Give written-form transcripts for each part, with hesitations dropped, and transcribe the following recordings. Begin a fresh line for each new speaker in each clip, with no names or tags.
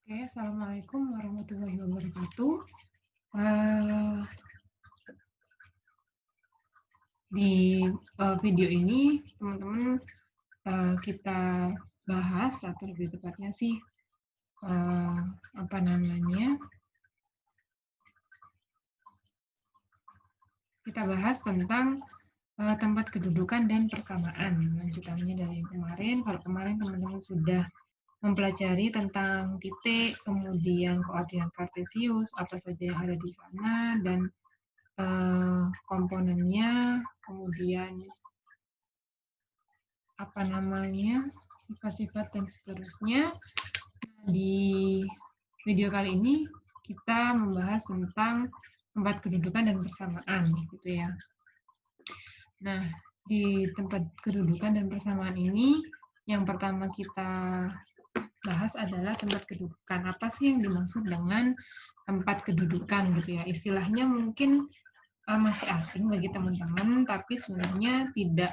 Oke, Assalamualaikum warahmatullahi wabarakatuh. Eh, di video ini, teman-teman, kita bahas, atau lebih tepatnya sih, eh, apa namanya, kita bahas tentang tempat kedudukan dan persamaan. Lanjutannya dari yang kemarin, kalau kemarin teman-teman sudah mempelajari tentang titik, kemudian koordinat kartesius, apa saja yang ada di sana, dan komponennya, kemudian apa namanya, sifat-sifat dan seterusnya. Di video kali ini kita membahas tentang tempat kedudukan dan persamaan, gitu ya. Nah, di tempat kedudukan dan persamaan ini, yang pertama kita bahas adalah tempat kedudukan. Apa sih yang dimaksud dengan tempat kedudukan, gitu ya? Istilahnya mungkin masih asing bagi teman-teman, tapi sebenarnya tidak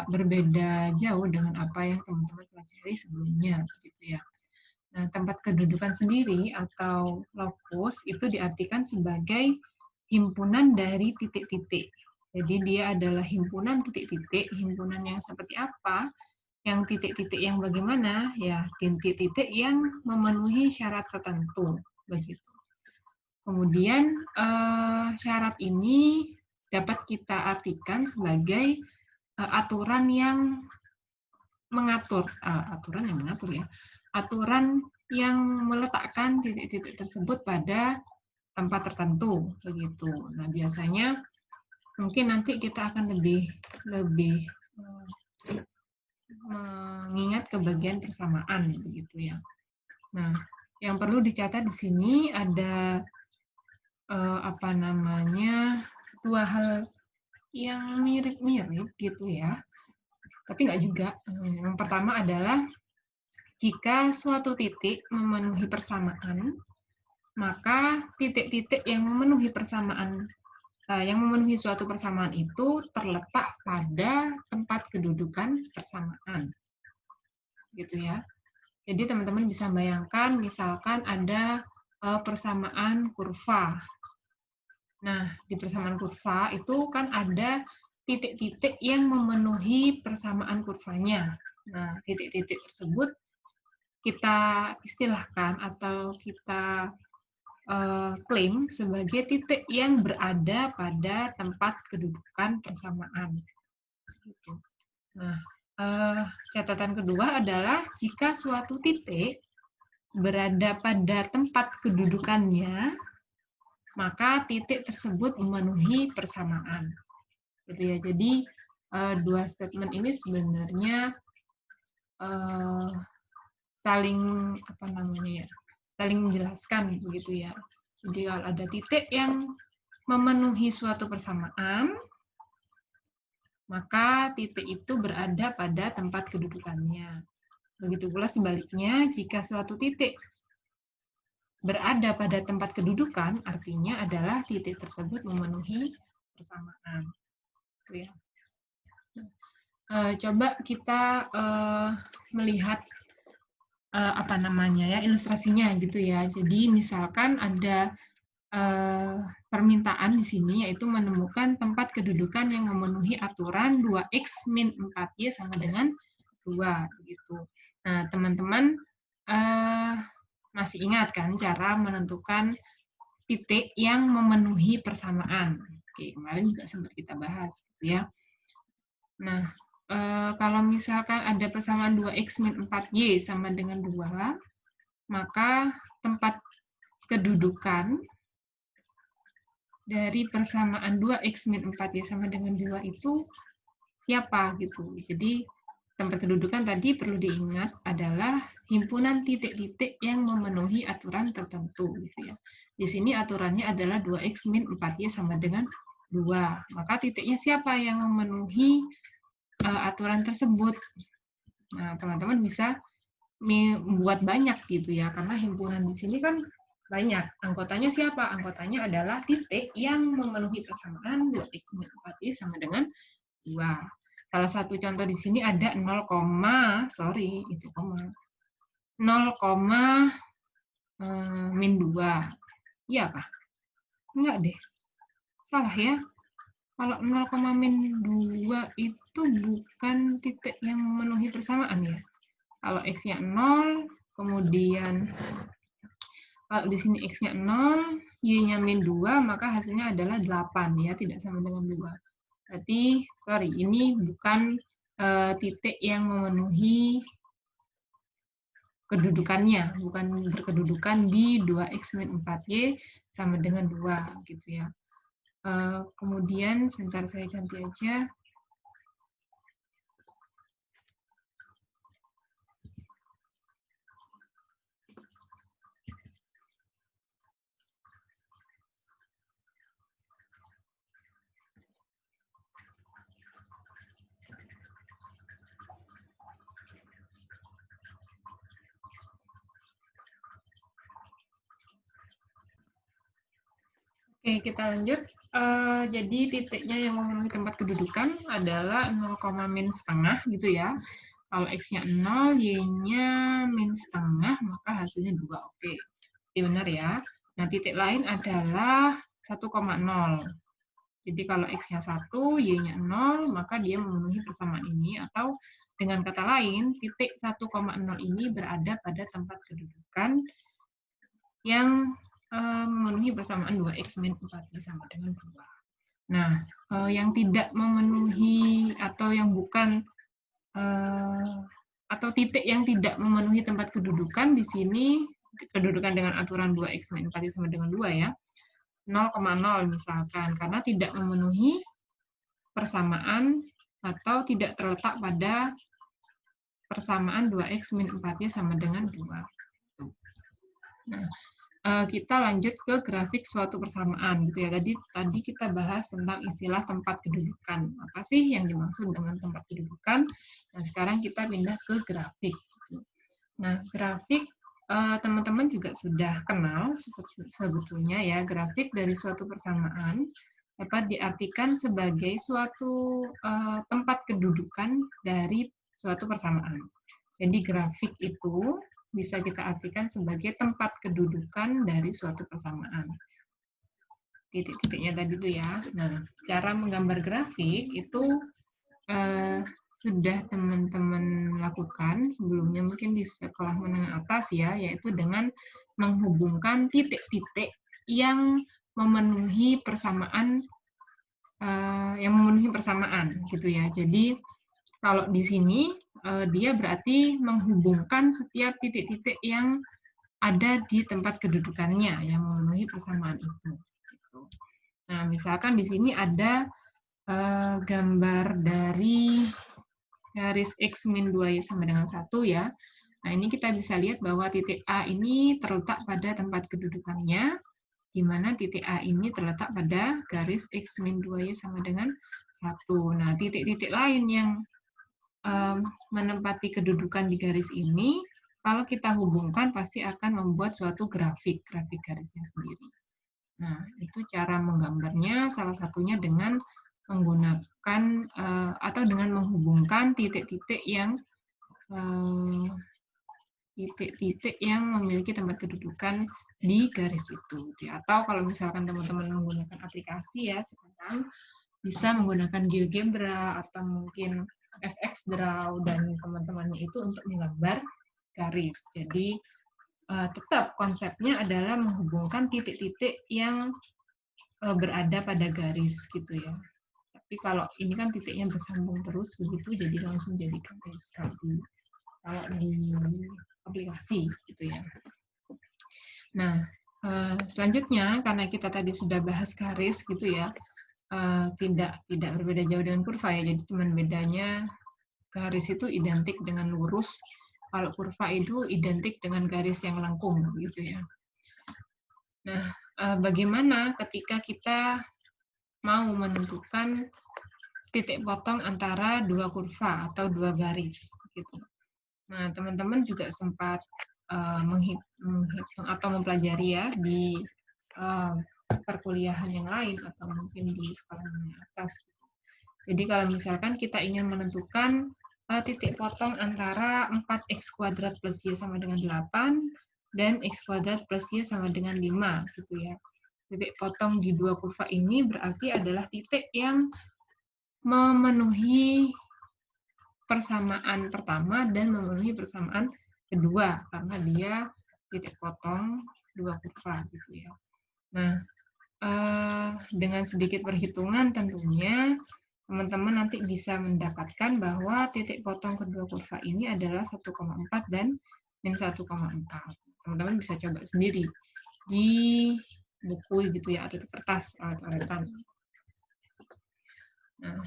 berbeda jauh dengan apa yang teman-teman pelajari sebelumnya, gitu ya. Nah, tempat kedudukan sendiri atau lokus itu diartikan sebagai himpunan dari titik-titik. Jadi dia adalah himpunan titik-titik, himpunan yang seperti apa, yang titik-titik yang bagaimana, ya titik-titik yang memenuhi syarat tertentu, begitu. Kemudian syarat ini dapat kita artikan sebagai aturan yang mengatur, aturan yang meletakkan titik-titik tersebut pada tempat tertentu, begitu. Nah, biasanya mungkin nanti kita akan lebih mengingat ke bagian persamaan, begitu ya. Nah, yang perlu dicatat di sini ada dua hal yang mirip-mirip gitu ya, tapi nggak juga. Yang pertama adalah jika suatu titik memenuhi persamaan, maka titik-titik yang memenuhi suatu persamaan itu terletak pada tempat kedudukan persamaan, gitu ya. Jadi teman-teman bisa bayangkan, misalkan ada persamaan kurva. Nah, di persamaan kurva itu kan ada titik-titik yang memenuhi persamaan kurvanya. Nah, titik-titik tersebut kita istilahkan atau kita klaim sebagai titik yang berada pada tempat kedudukan persamaan. Nah, catatan kedua adalah jika suatu titik berada pada tempat kedudukannya, maka titik tersebut memenuhi persamaan. Gitu ya. Jadi dua statement ini sebenarnya saling saling menjelaskan, begitu ya. Jadi kalau ada titik yang memenuhi suatu persamaan, maka titik itu berada pada tempat kedudukannya. Begitu pula sebaliknya, jika suatu titik berada pada tempat kedudukan, artinya adalah titik tersebut memenuhi persamaan. Ya. Coba kita melihat ilustrasinya gitu ya. Jadi misalkan ada permintaan di sini yaitu menemukan tempat kedudukan yang memenuhi aturan 2x min 4y sama dengan 2 begitu. Nah, teman-teman masih ingat kan cara menentukan titik yang memenuhi persamaan. Oke, kemarin juga sempat kita bahas gitu ya. Nah, kalau misalkan ada persamaan 2x min 4y sama dengan 2, maka tempat kedudukan dari persamaan 2x min 4y sama dengan 2 itu siapa gitu. Jadi tempat kedudukan tadi perlu diingat adalah himpunan titik-titik yang memenuhi aturan tertentu gitu ya. Di sini aturannya adalah 2x min 4y sama dengan 2. Maka titiknya siapa yang memenuhi aturan tersebut? Nah, teman-teman bisa membuat banyak gitu ya, karena himpunan di sini kan banyak. Anggotanya siapa? Anggotanya adalah titik yang memenuhi persamaan 2x min 4y sama dengan 2. Salah satu contoh di sini ada 0, sorry, itu koma. 0,-2. Iya kah? Enggak deh. Salah ya. Kalau 0,-2 itu bukan titik yang memenuhi persamaan ya. Kalau X-nya 0, kemudian kalau di sini X-nya 0, Y-nya -2, maka hasilnya adalah 8 ya, tidak sama dengan 2. Berarti, sorry, ini bukan titik yang memenuhi kedudukannya, bukan berkedudukan di 2x-4y sama dengan 2, gitu ya. Kemudian, sebentar saya ganti aja. Oke, kita lanjut. Jadi titiknya yang memenuhi tempat kedudukan adalah 0,-setengah gitu ya. Kalau X-nya 0, Y-nya -setengah, maka hasilnya 2. Oke, ini benar ya. Nah, titik lain adalah 1,0. Jadi kalau X-nya 1, Y-nya 0, maka dia memenuhi persamaan ini. Atau dengan kata lain, titik 1,0 ini berada pada tempat kedudukan yang memenuhi persamaan 2x-4y sama dengan 2. Nah, yang tidak memenuhi atau yang bukan atau titik yang tidak memenuhi tempat kedudukan di sini, kedudukan dengan aturan 2x-4y sama dengan 2 ya, 0,0 misalkan, karena tidak memenuhi persamaan atau tidak terletak pada persamaan 2x-4y sama dengan 2. Nah, kita lanjut ke grafik suatu persamaan gitu ya. Tadi kita bahas tentang istilah tempat kedudukan. Apa sih yang dimaksud dengan tempat kedudukan? Nah, sekarang kita pindah ke grafik. Gitu. Nah, grafik teman-teman juga sudah kenal sebetulnya ya. Grafik dari suatu persamaan dapat diartikan sebagai suatu tempat kedudukan dari suatu persamaan. Jadi grafik itu bisa kita artikan sebagai tempat kedudukan dari suatu persamaan. Titik-titiknya tadi itu ya. Nah, cara menggambar grafik itu sudah teman-teman lakukan sebelumnya mungkin di sekolah menengah atas ya, yaitu dengan menghubungkan titik-titik yang memenuhi persamaan gitu ya. Jadi kalau di sini dia berarti menghubungkan setiap titik-titik yang ada di tempat kedudukannya yang memenuhi persamaan itu. Nah, misalkan di sini ada gambar dari garis X min 2Y sama dengan 1 ya. Nah, ini kita bisa lihat bahwa titik A ini terletak pada tempat kedudukannya, di mana titik A ini terletak pada garis X min 2Y sama dengan 1. Nah, titik-titik lain yang menempati kedudukan di garis ini, kalau kita hubungkan pasti akan membuat suatu grafik garisnya sendiri. Nah, itu cara menggambarnya salah satunya dengan menggunakan atau dengan menghubungkan titik-titik yang memiliki tempat kedudukan di garis itu. Atau kalau misalkan teman-teman menggunakan aplikasi ya sekarang bisa menggunakan GeoGebra atau mungkin FXDraw dan teman-temannya itu untuk menggambar garis. Jadi tetap konsepnya adalah menghubungkan titik-titik yang berada pada garis gitu ya. Tapi kalau ini kan titiknya bersambung terus begitu, jadi langsung jadi garis kalau di aplikasi gitu ya. Nah, selanjutnya karena kita tadi sudah bahas garis gitu ya, tidak berbeda jauh dengan kurva ya, jadi cuma bedanya garis itu identik dengan lurus, kalau kurva itu identik dengan garis yang lengkung gitu ya. Nah, bagaimana ketika kita mau menentukan titik potong antara dua kurva atau dua garis gitu. Nah, teman-teman juga sempat menghitung atau mempelajari ya di perkuliahan yang lain atau mungkin di sekolah menengah atas. Jadi kalau misalkan kita ingin menentukan titik potong antara 4x² plus Y sama dengan 8 dan x² plus Y sama dengan 5 gitu ya. Titik potong di dua kurva ini berarti adalah titik yang memenuhi persamaan pertama dan memenuhi persamaan kedua karena dia titik potong dua kurva gitu ya. Nah, dengan sedikit perhitungan tentunya teman-teman nanti bisa mendapatkan bahwa titik potong kedua kurva ini adalah 1,4 dan min 1,4. Teman-teman bisa coba sendiri di buku gitu ya atau di kertas coretan. Nah,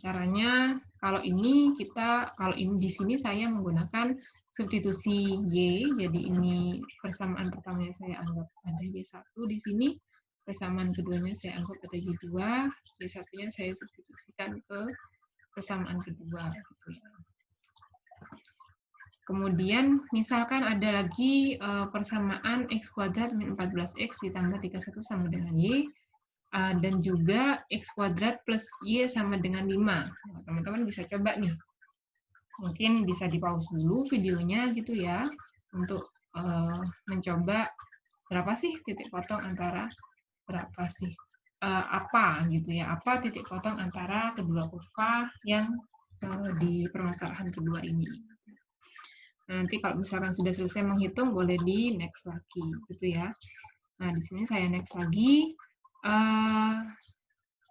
caranya kalau ini di sini saya menggunakan substitusi Y, jadi ini persamaan pertamanya saya anggap ada Y1 di sini, persamaan keduanya saya anggap ada Y2, Y1-nya saya substitusikan ke persamaan kedua gitu ya. Kemudian misalkan ada lagi persamaan x² min 14x ditambah 31 sama dengan Y, dan juga x² plus Y sama dengan 5. Nah, teman-teman bisa coba nih. Mungkin bisa di-pause dulu videonya gitu ya, untuk mencoba berapa sih titik potong antara apa gitu ya, apa titik potong antara kedua kurva yang di permasalahan kedua ini. Nanti kalau misalkan sudah selesai menghitung, boleh di next lagi, gitu ya. Nah, di sini saya next lagi.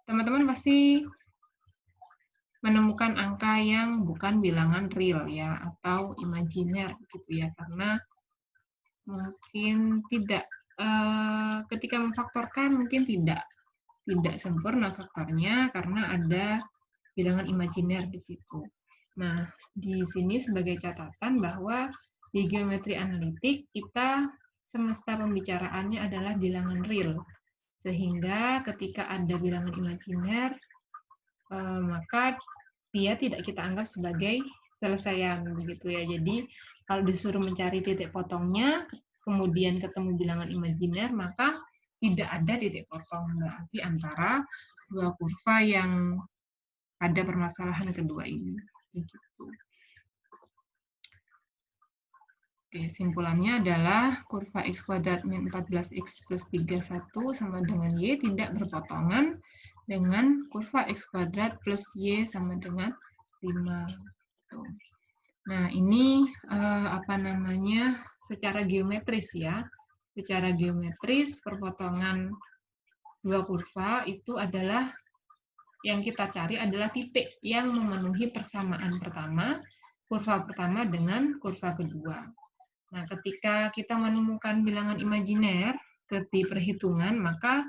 Teman-teman pasti menemukan angka yang bukan bilangan real ya, atau imajiner, gitu ya, karena mungkin tidak, ketika memfaktorkan mungkin tidak sempurna faktornya karena ada bilangan imajiner di situ. Nah, di sini sebagai catatan bahwa di geometri analitik kita semesta pembicaraannya adalah bilangan real. Sehingga ketika ada bilangan imajiner, maka dia tidak kita anggap sebagai selesaian begitu ya. Jadi kalau disuruh mencari titik potongnya, kemudian ketemu bilangan imajiner, maka tidak ada titik potong berarti antara dua kurva yang ada permasalahan kedua ini. Begitu. Oke, simpulannya adalah kurva x² min 14x plus 31 sama dengan Y tidak berpotongan dengan kurva x² plus Y sama dengan 5. Nah, ini secara geometris ya. Secara geometris perpotongan dua kurva itu adalah yang kita cari adalah titik yang memenuhi persamaan pertama, kurva pertama dengan kurva kedua. Nah, ketika kita menemukan bilangan imajiner di perhitungan, maka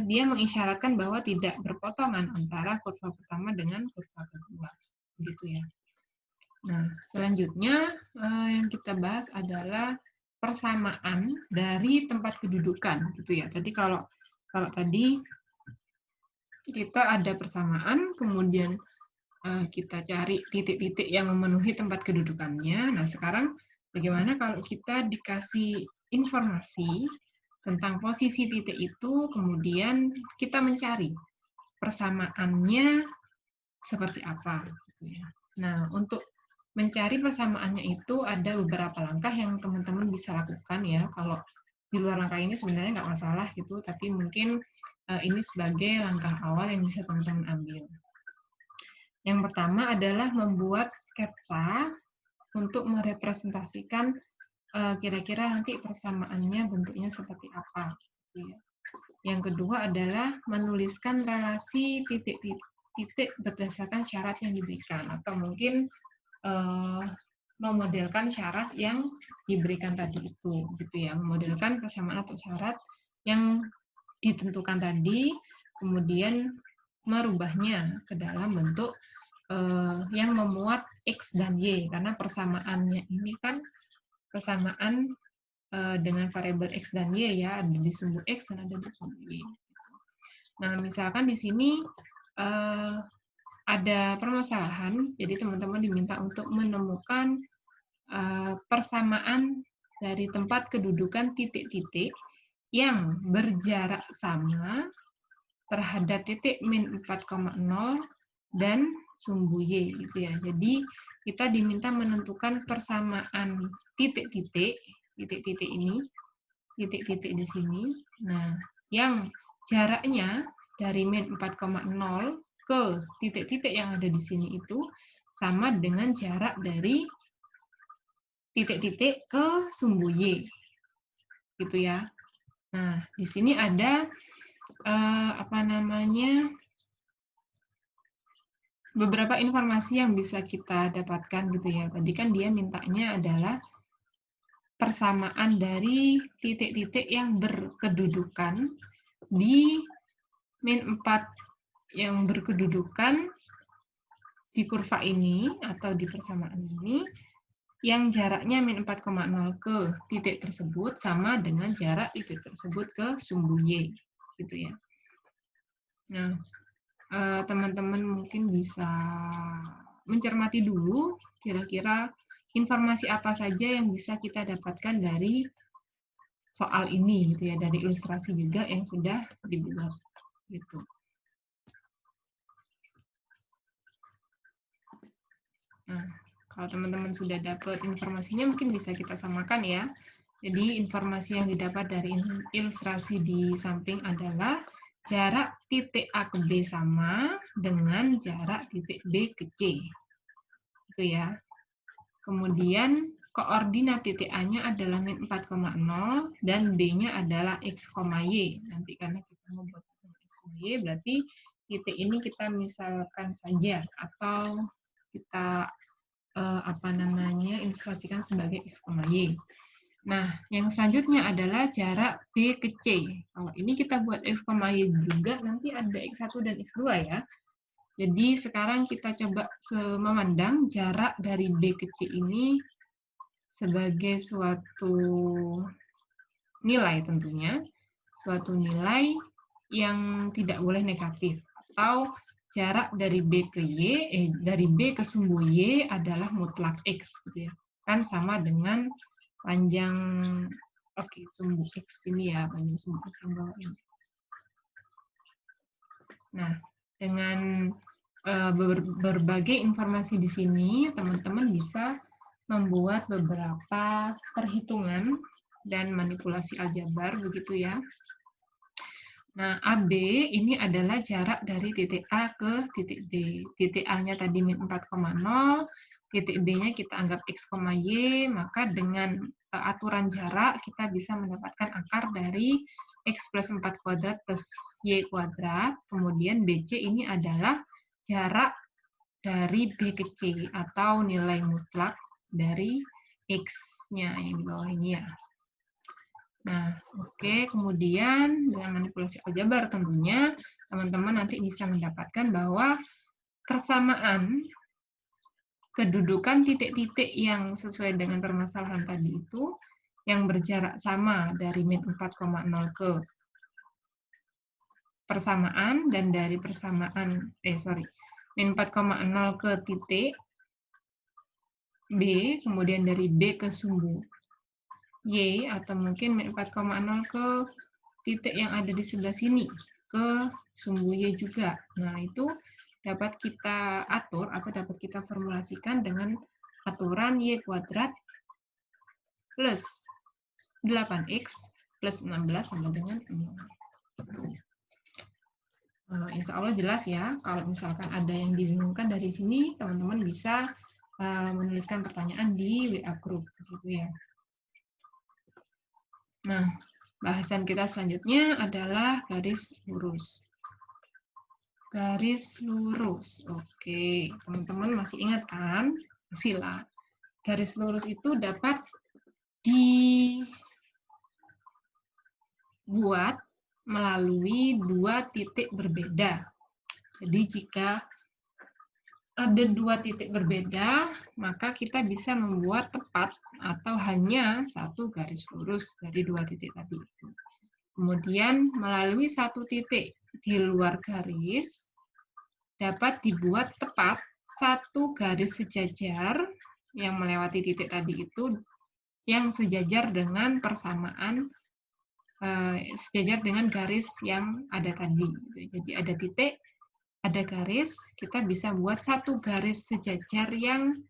dia mengisyaratkan bahwa tidak berpotongan antara kurva pertama dengan kurva kedua. Begitu ya. Nah, selanjutnya yang kita bahas adalah persamaan dari tempat kedudukan, gitu ya. Tadi kalau tadi kita ada persamaan, kemudian kita cari titik-titik yang memenuhi tempat kedudukannya. Nah, sekarang bagaimana kalau kita dikasih informasi tentang posisi titik itu, kemudian kita mencari persamaannya seperti apa. Nah, untuk mencari persamaannya itu ada beberapa langkah yang teman-teman bisa lakukan ya. Kalau di luar langkah ini sebenarnya nggak masalah gitu, tapi mungkin ini sebagai langkah awal yang bisa teman-teman ambil. Yang pertama adalah membuat sketsa untuk merepresentasikan kira-kira nanti persamaannya bentuknya seperti apa. Yang kedua adalah menuliskan relasi titik-titik berdasarkan syarat yang diberikan, atau mungkin memodelkan syarat yang diberikan tadi itu, gitu ya, memodelkan persamaan atau syarat yang ditentukan tadi, kemudian merubahnya ke dalam bentuk yang memuat X dan Y, karena persamaannya ini kan persamaan dengan variabel X dan Y ya, ada di sumbu X dan ada di sumbu Y. Nah, misalkan di sini ada permasalahan, jadi teman-teman diminta untuk menemukan persamaan dari tempat kedudukan titik-titik yang berjarak sama terhadap titik min 4,0 dan sumbu Y gitu ya. Jadi kita diminta menentukan persamaan titik-titik ini, titik-titik di sini. Nah, yang jaraknya dari min 4,0 ke titik-titik yang ada di sini itu sama dengan jarak dari titik-titik ke sumbu Y. Gitu ya. Nah, di sini ada beberapa informasi yang bisa kita dapatkan gitu ya. Tadi kan dia mintanya adalah persamaan dari titik-titik yang berkedudukan di min 4 yang berkedudukan di kurva ini atau di persamaan ini yang jaraknya min 4,0 ke titik tersebut sama dengan jarak titik tersebut ke sumbu Y gitu ya. Nah, teman-teman mungkin bisa mencermati dulu kira-kira informasi apa saja yang bisa kita dapatkan dari soal ini gitu ya, dari ilustrasi juga yang sudah dibuat gitu. Nah, kalau teman-teman sudah dapat informasinya mungkin bisa kita samakan ya. Jadi informasi yang didapat dari ilustrasi di samping adalah jarak titik A ke B sama dengan jarak titik B ke C. Itu ya. Kemudian koordinat titik A-nya adalah min 4,0 dan B-nya adalah x, y. Nanti karena kita mau buat x, y berarti titik ini kita misalkan saja atau kita ilustrasikan sebagai x, y. Nah, yang selanjutnya adalah jarak B ke C. Kalau ini kita buat x, y juga, nanti ada x1 dan x2 ya. Jadi sekarang kita coba memandang jarak dari B ke C ini sebagai suatu nilai tentunya, suatu nilai yang tidak boleh negatif. Atau jarak dari B ke Y, dari B ke sumbu Y adalah mutlak X, gitu ya. Kan sama dengan panjang, sumbu X ini ya, panjang sumbu X yang bawah ini. Nah, dengan berbagai informasi di sini, teman-teman bisa membuat beberapa perhitungan dan manipulasi aljabar, begitu ya. Nah, AB ini adalah jarak dari titik A ke titik B. Titik A-nya tadi min 4,0, titik B-nya kita anggap X, Y, maka dengan aturan jarak kita bisa mendapatkan akar dari X plus 4 kuadrat plus Y kuadrat, kemudian BC ini adalah jarak dari B ke C atau nilai mutlak dari X-nya yang di bawah ini ya. Nah, kemudian dengan manipulasi aljabar tentunya teman-teman nanti bisa mendapatkan bahwa persamaan kedudukan titik-titik yang sesuai dengan permasalahan tadi itu yang berjarak sama dari min 4,0 ke persamaan dan dari persamaan min 4,0 ke titik B, kemudian dari B ke sumbu Y, atau mungkin min 4,0 ke titik yang ada di sebelah sini, ke sumbu Y juga. Nah, itu dapat kita atur atau dapat kita formulasikan dengan aturan Y kuadrat plus 8X plus 16 sama dengan 0. Insya Allah jelas ya, kalau misalkan ada yang dibingungkan dari sini, teman-teman bisa menuliskan pertanyaan di WA group, gitu ya. Nah, bahasan kita selanjutnya adalah garis lurus. Garis lurus, oke. Teman-teman masih ingat kan? Sila. Garis lurus itu dapat dibuat melalui dua titik berbeda. Jadi jika ada dua titik berbeda, maka kita bisa membuat tepat atau hanya satu garis lurus dari dua titik tadi itu. Kemudian melalui satu titik di luar garis, dapat dibuat tepat satu garis sejajar yang melewati titik tadi itu, yang sejajar dengan persamaan, sejajar dengan garis yang ada tadi. Jadi ada titik, ada garis, kita bisa buat satu garis sejajar yang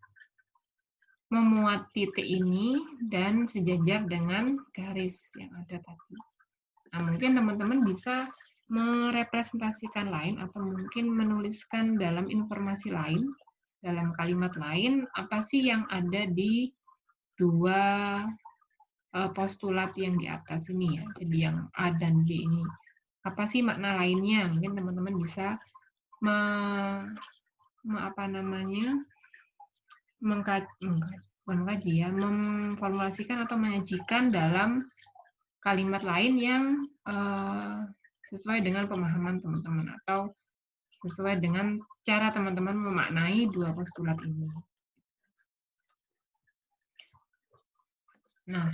memuat titik ini dan sejajar dengan garis yang ada tadi. Nah, mungkin teman-teman bisa merepresentasikan lain atau mungkin menuliskan dalam informasi lain, dalam kalimat lain, apa sih yang ada di dua postulat yang di atas ini ya. Jadi yang A dan B ini. Apa sih makna lainnya? Mungkin teman-teman bisa memformulasikan atau menyajikan dalam kalimat lain yang sesuai dengan pemahaman teman-teman atau sesuai dengan cara teman-teman memaknai dua postulat ini. Nah,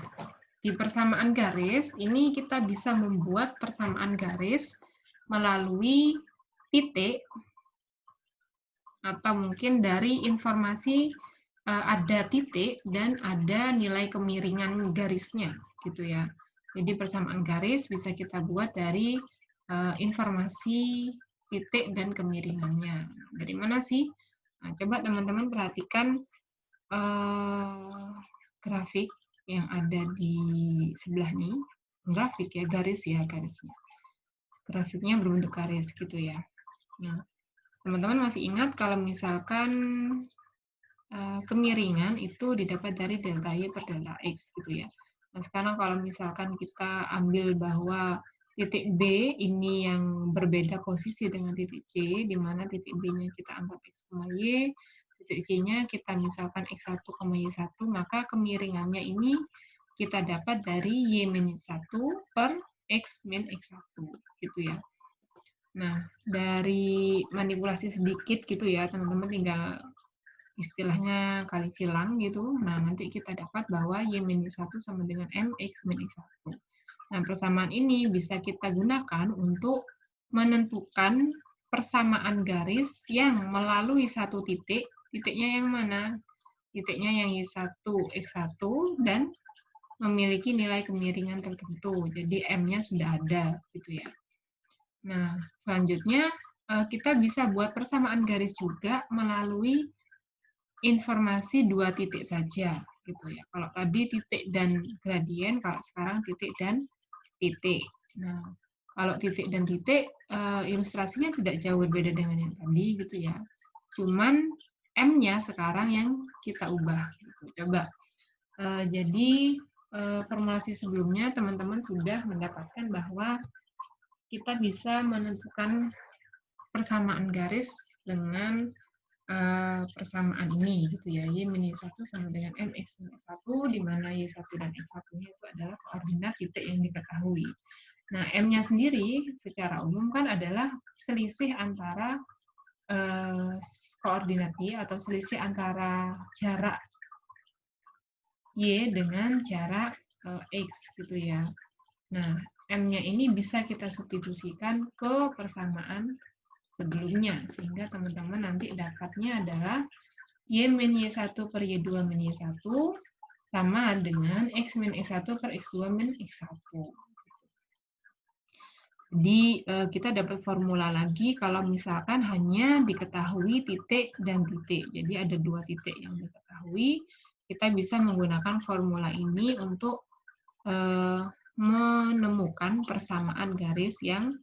di persamaan garis, ini kita bisa membuat persamaan garis melalui titik atau mungkin dari informasi ada titik dan ada nilai kemiringan garisnya, gitu ya. Jadi persamaan garis bisa kita buat dari informasi titik dan kemiringannya. Dari mana sih? Nah, coba teman-teman perhatikan grafik yang ada di sebelah ini. Grafik ya, garis ya, garisnya. Grafiknya berbentuk garis gitu ya. Nah, teman-teman masih ingat kalau misalkan kemiringan itu didapat dari delta Y per delta X gitu ya. Nah, sekarang kalau misalkan kita ambil bahwa titik B ini yang berbeda posisi dengan titik C, di mana titik B-nya kita anggap X, Y, titik C-nya kita misalkan X1, Y1, maka kemiringannya ini kita dapat dari Y-1 per X-X1 gitu ya. Nah, dari manipulasi sedikit gitu ya, teman-teman tinggal istilahnya kali silang gitu. Nah, nanti kita dapat bahwa Y-1 sama dengan MX-1. Nah, persamaan ini bisa kita gunakan untuk menentukan persamaan garis yang melalui satu titik. Titiknya yang mana? Titiknya yang Y1, X1, dan memiliki nilai kemiringan tertentu. Jadi M-nya sudah ada gitu ya. Nah, selanjutnya kita bisa buat persamaan garis juga melalui informasi dua titik saja gitu ya. Kalau tadi titik dan gradien, kalau sekarang titik dan titik. Nah, kalau titik dan titik ilustrasinya tidak jauh berbeda dengan yang tadi gitu ya. Cuman M-nya sekarang yang kita ubah gitu. Coba jadi formulasi sebelumnya teman-teman sudah mendapatkan bahwa kita bisa menentukan persamaan garis dengan persamaan ini gitu ya. Y-1 sama dengan MX-1 di mana Y1 dan X1-nya itu adalah koordinat titik yang diketahui. Nah, M-nya sendiri secara umum kan adalah selisih antara koordinat Y atau selisih antara jarak Y dengan jarak X gitu ya. Nah, M-nya ini bisa kita substitusikan ke persamaan sebelumnya, sehingga teman-teman nanti dapatnya adalah Y-1 per Y2 min Y1 sama dengan X min X1 per X2 min X1. Jadi kita dapat formula lagi kalau misalkan hanya diketahui titik dan titik. Jadi ada dua titik yang diketahui, kita bisa menggunakan formula ini untuk menemukan persamaan garis yang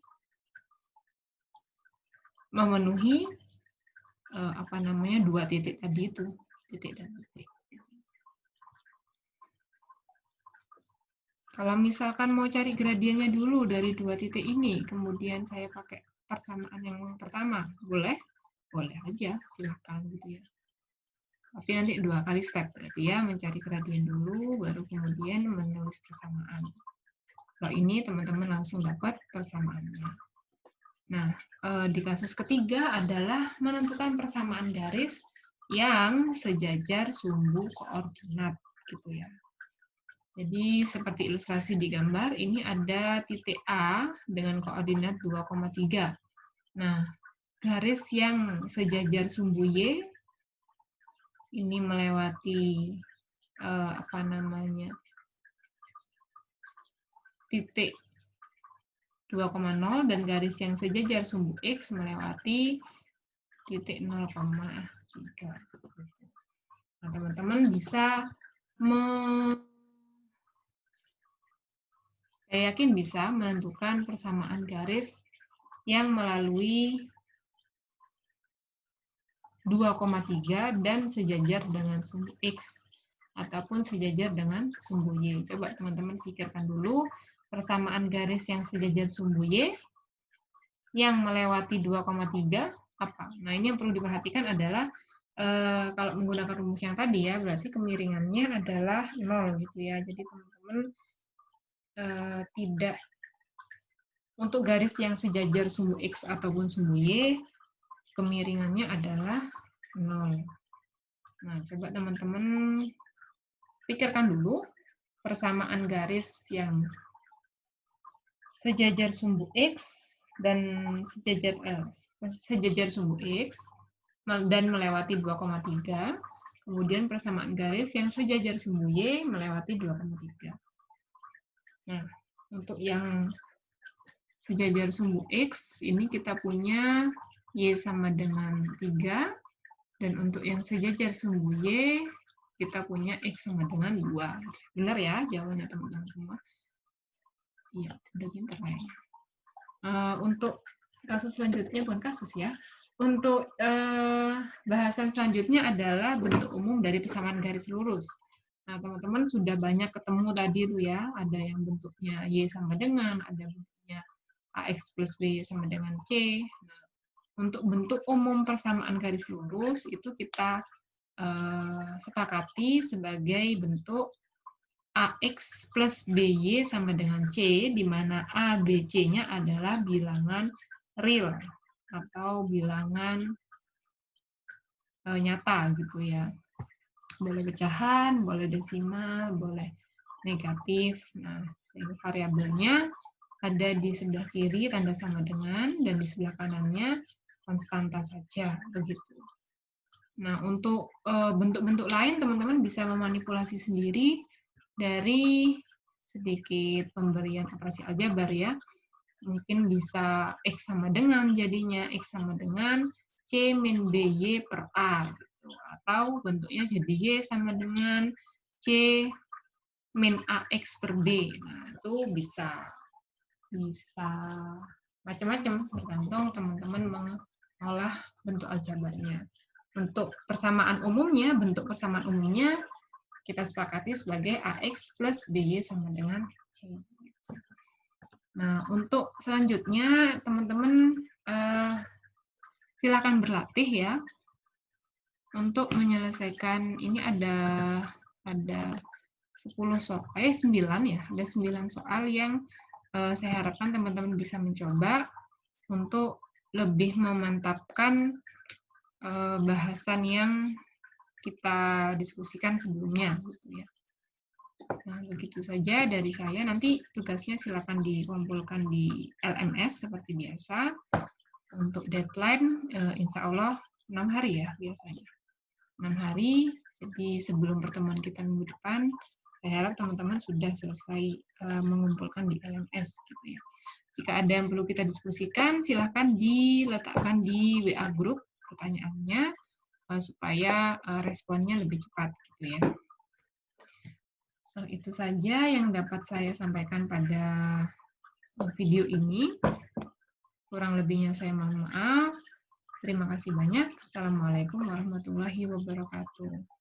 memenuhi dua titik tadi itu, titik dan titik. Kalau misalkan mau cari gradiennya dulu dari dua titik ini, kemudian saya pakai persamaan yang pertama, boleh? Boleh aja, silakan gitu ya. Tapi nanti dua kali step berarti ya, mencari gradien dulu, baru kemudian menulis persamaan. Kalau ini teman-teman langsung dapat persamaannya. Nah, di kasus ketiga adalah menentukan persamaan garis yang sejajar sumbu koordinat gitu ya. Jadi seperti ilustrasi di gambar, ini ada titik A dengan koordinat 2,3. Nah, garis yang sejajar sumbu Y ini melewati titik 2,0 dan garis yang sejajar sumbu X melewati titik 0,3. Nah, teman-teman bisa saya yakin bisa menentukan persamaan garis yang melalui 2,3 dan sejajar dengan sumbu X ataupun sejajar dengan sumbu Y. Coba teman-teman pikirkan dulu persamaan garis yang sejajar sumbu Y yang melewati 2,3 apa? Nah, ini yang perlu diperhatikan adalah kalau menggunakan rumus yang tadi ya, berarti kemiringannya adalah 0 gitu ya. Jadi teman-teman tidak untuk garis yang sejajar sumbu X ataupun sumbu Y, kemiringannya adalah 0. Nah, coba teman-teman pikirkan dulu persamaan garis yang sejajar sumbu X dan sejajar sumbu X dan melewati 2,3, kemudian persamaan garis yang sejajar sumbu Y melewati 2,3. Nah, untuk yang sejajar sumbu X, ini kita punya Y sama dengan 3, dan untuk yang sejajar sumbu Y, kita punya X sama dengan 2. Benar ya jawabannya teman-teman semua? Iya, udah pinter kayaknya. Untuk kasus selanjutnya, bukan kasus ya, untuk bahasan selanjutnya adalah bentuk umum dari persamaan garis lurus. Nah, teman-teman sudah banyak ketemu tadi tuh ya, ada yang bentuknya Y sama dengan, ada bentuknya AX plus B sama dengan C. Nah, untuk bentuk umum persamaan garis lurus itu kita sepakati sebagai bentuk AX plus BY sama dengan C, di mana A, B, C-nya adalah bilangan real atau bilangan nyata gitu ya. Boleh pecahan, boleh desimal, boleh negatif. Nah, variabelnya ada di sebelah kiri tanda sama dengan, dan di sebelah kanannya konstanta saja, begitu. Nah, untuk bentuk-bentuk lain, teman-teman bisa memanipulasi sendiri dari sedikit pemberian operasi aljabar ya. Mungkin bisa X sama dengan, jadinya X sama dengan C min BY per A. Gitu. Atau bentuknya jadi Y sama dengan C min AX per B. Nah, itu bisa macam-macam, tergantung teman-teman mengolah bentuk aljabarnya. Untuk persamaan umumnya, bentuk persamaan umumnya kita sepakati sebagai AX plus BY sama dengan C. Nah, untuk selanjutnya, teman-teman silakan berlatih ya untuk menyelesaikan. Ini ada 9 ya, ada 9 soal yang saya harapkan teman-teman bisa mencoba untuk lebih memantapkan bahasan yang kita diskusikan sebelumnya gitu ya. Nah, begitu saja dari saya. Nanti tugasnya silakan dikumpulkan di LMS seperti biasa. Untuk deadline insya Allah 6 hari ya biasanya. 6 hari, jadi sebelum pertemuan kita minggu depan, saya harap teman-teman sudah selesai mengumpulkan di LMS gitu ya. Jika ada yang perlu kita diskusikan, silakan diletakkan di WA group pertanyaannya supaya responnya lebih cepat gitu ya. Itu saja yang dapat saya sampaikan pada video ini. Kurang lebihnya saya mohon maaf. Terima kasih banyak. Assalamualaikum warahmatullahi wabarakatuh.